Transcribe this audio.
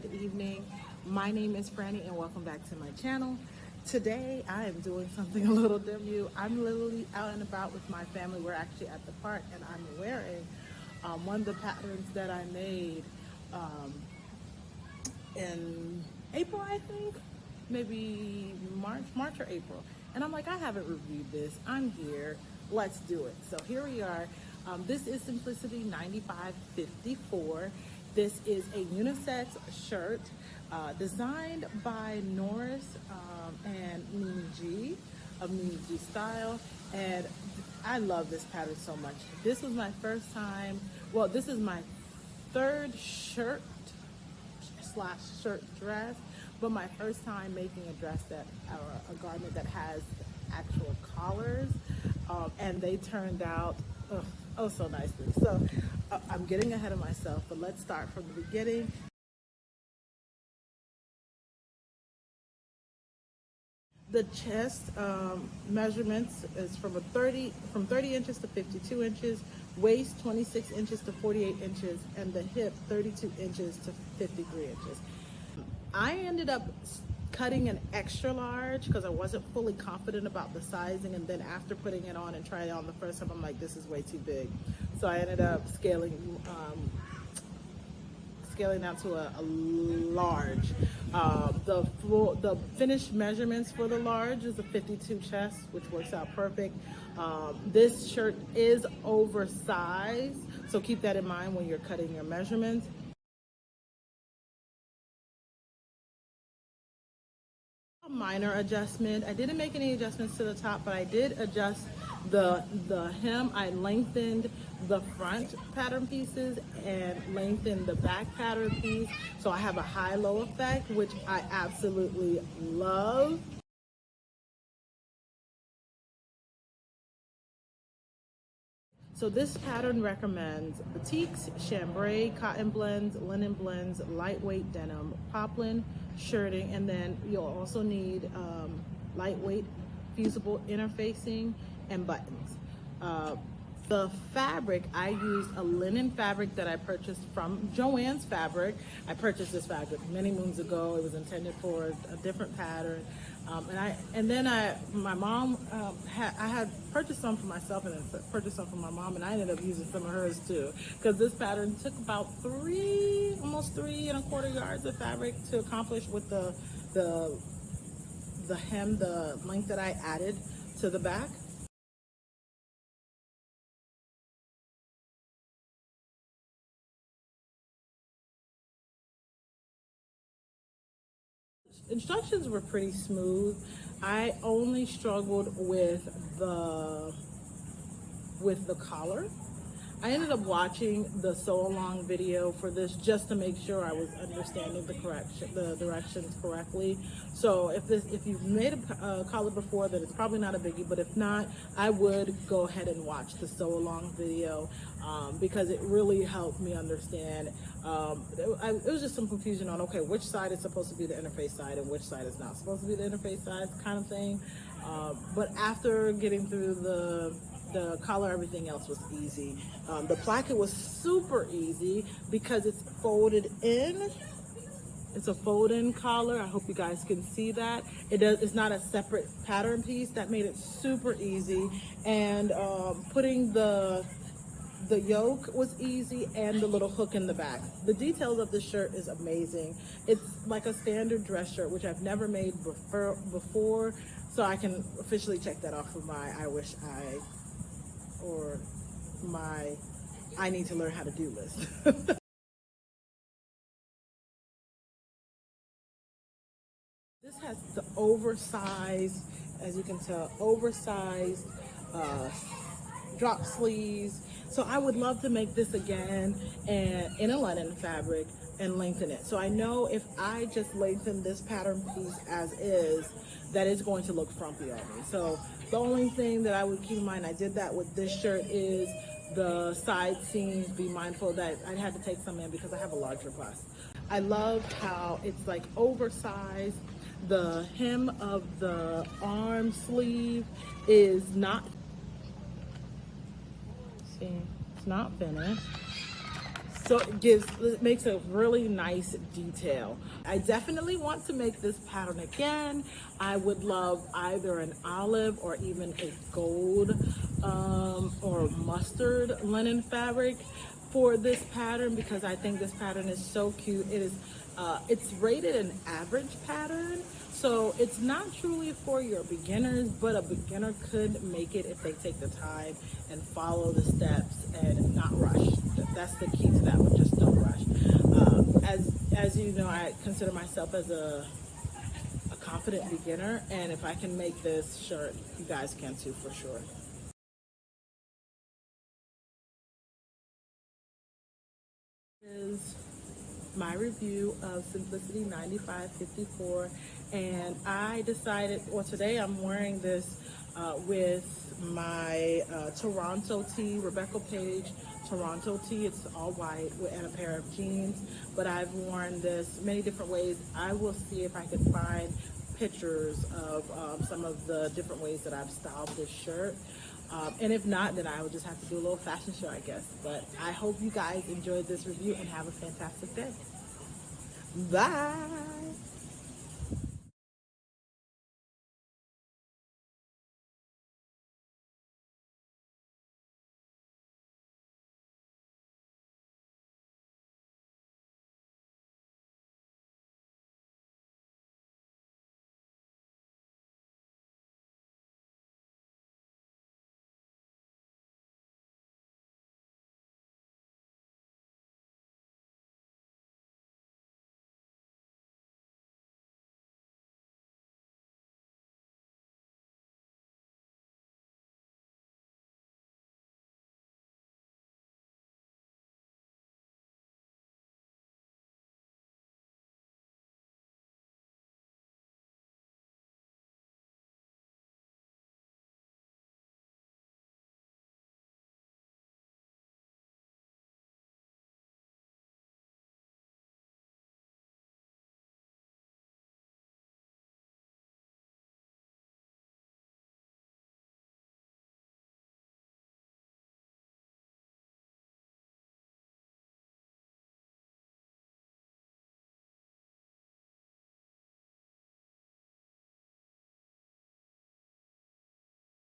good evening. My name is Franny and welcome back to my channel. Today I am doing something a little different. I'm literally out and about with my family. We're actually at the park and I'm wearing one of the patterns that I made in April, I think, maybe March or April. And I'm like, I haven't reviewed this. I'm here. Let's do it. So here we are. This is Simplicity 9554. This is a unisex shirt designed by Norris and Mimi G of Mimi G Style. And I love this pattern so much. This was my first time, well, this is my third shirt dress, but my first time making a dress that, or a garment that has actual collars, and they turned out oh so nicely. So I'm getting ahead of myself, but let's start from the beginning. The chest measurements is from 30 inches to 52 inches, waist 26 inches to 48 inches, and the hip 32 inches to 53 inches. I ended up cutting an extra large because I wasn't fully confident about the sizing, and then after putting it on and trying it on the first time, I'm like, this is way too big. So I ended up scaling down to a large. The finished measurements for the large is a 52 chest, which works out perfect. This shirt is oversized, so keep that in mind when you're cutting your measurements. A minor adjustment. I didn't make any adjustments to the top, but I did adjust the hem. I lengthened the front pattern pieces and lengthened the back pattern piece, so I have a high-low effect, which I absolutely love. So this pattern recommends batiks, chambray, cotton blends, linen blends, lightweight denim, poplin, shirting, and then you'll also need lightweight fusible interfacing and buttons. The fabric, I used a linen fabric that I purchased from Joann's Fabric. I purchased this fabric many moons ago. It was intended for a different pattern. My mom, I had purchased some for myself and then purchased some for my mom, and I ended up using some of hers too, because this pattern took about almost 3¼ yards of fabric to accomplish with the hem, the length that I added to the back. Instructions were pretty smooth. I only struggled with the collar. I ended up watching the Sewalong video for this just to make sure I was understanding the directions correctly. So if you've made a collar before, then it's probably not a biggie, but if not, I would go ahead and watch the Sewalong video because it really helped me understand. It was just some confusion on, okay, which side is supposed to be the interface side and which side is not supposed to be the interface side, kind of thing. But after getting through the collar, everything else was easy. The placket was super easy because it's folded in. It's a fold-in collar. I hope you guys can see that. It's not a separate pattern piece. That made it super easy. And putting the yoke was easy, and the little hook in the back. The details of this shirt is amazing. It's like a standard dress shirt, which I've never made before, so I can officially check that off of my I need to learn how to do list. This has the oversized, as you can tell, oversized drop sleeves. So I would love to make this again and in a linen fabric and lengthen it. So I know if I just lengthen this pattern piece as is, that is going to look frumpy on me. So the only thing that I would keep in mind, I did that with this shirt, is the side seams. Be mindful that I had to take some in because I have a larger bust. I love how it's like oversized. The hem of the arm sleeve is not, see, it's not finished. So it makes a really nice detail. I definitely want to make this pattern again. I would love either an olive or even a gold or mustard linen fabric for this pattern, because I think this pattern is so cute. It's rated an average pattern, so it's not truly for your beginners, but a beginner could make it if they take the time and follow the steps and not rush. That's the key to that one. Just don't rush. As you know, I consider myself as a confident beginner, and if I can make this shirt, you guys can too, for sure. Is my review of Simplicity 9554, and I decided, well, today I'm wearing this with my Toronto tee, Rebecca Page Toronto tee. It's all white and a pair of jeans, but I've worn this many different ways. I will see if I can find pictures of some of the different ways that I've styled this shirt. And if not, then I will just have to do a little fashion show, I guess. But I hope you guys enjoyed this review and have a fantastic day. Bye.